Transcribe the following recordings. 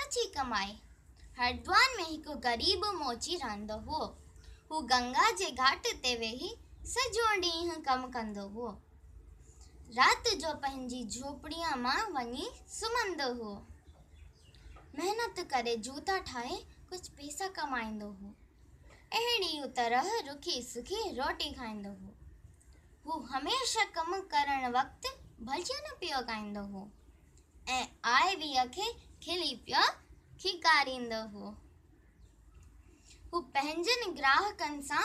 सची कमाई। हरिद्वार में एक गरीब मोची रहंदो हो। हू गंगा जे घाट ते वेही सॼो ॾींहुं कमु कंदो हो। राति जो पंहिंजी झोपड़ीअ मां वञी सुम्हंदो हो। महिनत करे जूता ठाहे कुझु पैसा कमाईंदो हो। अहिड़ी तरह रुखी सुखी रोटी खाईंदो हो। हू हमेशह कमु करण वक़्तु भॼन पियो ॻाईंदो हो ऐं आइवीअ खे खिली पियो खिकारींदो हो। हू पंहिंजनि ग्राहकनि सां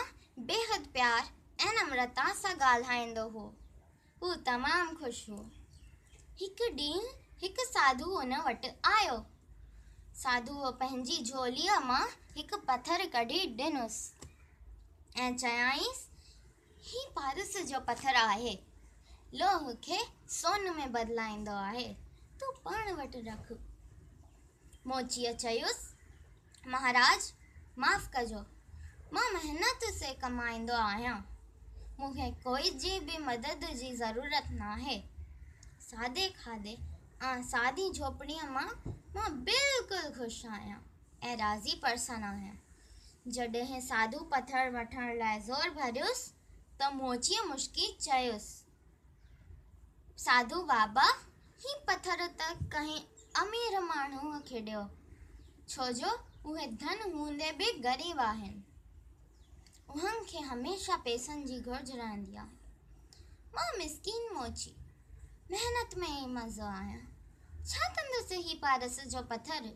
बेहद प्यार ऐं नम्रता सां ॻाल्हाईंदो हो। हू तमामु ख़ुशि हो। हिकु ॾींहुं हिकु साधू हुन वटि आयो। साधूअ पंहिंजी झोलीअ मां हिकु पथर कढी ॾिनुसि ऐं चयाईंसि, ही पारस जो पथर आहे। लोह खे सोन में बदिलाईंदो आहे। तूं पाण वटि रख। मोचीअ चयुसि, महाराज माफ़ कजो, मां महिनत से कमाईंदो आहियां। मूंखे कोई जी बि मदद जी ज़रूरत नाहे। सादे खाधे ऐं सादी झोपड़ीअ मां बिल्कुलु ख़ुशि आहियां ऐं राज़ी परसन आहियां। जॾहिं साधू पथर वठण लाइ ज़ोर भरियुसि त मोचीअ मुश्की चयुसि, साधू बाबा, ही पथर त कंहिं अमीर माण्हूअ खे ॾियो, छो जो उहे धन हूंदे बि ग़रीब आहिनि। उन्हनि खे हमेशह पैसनि जी घुर्ज रहंदी आहे। मां मिसकीन मोची, महिनत में ई मज़ो आहियां। छा कंदुसि ही पारस जो पथर?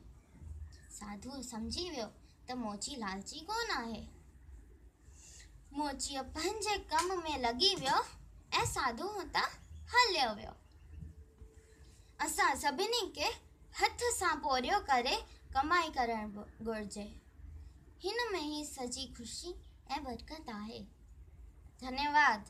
साधू सम्झी वियो त मोची लालची कोन आहे। मोचीअ पंहिंजे कम में लॻी वियो ऐं साधू हुतां हलियो वियो। असां सभिनी खे हथ सां पोरियो करे कमाई करणु घुरिजे। हिन में ई सॼी ख़ुशी ऐं बरकत आहे। धन्यवाद।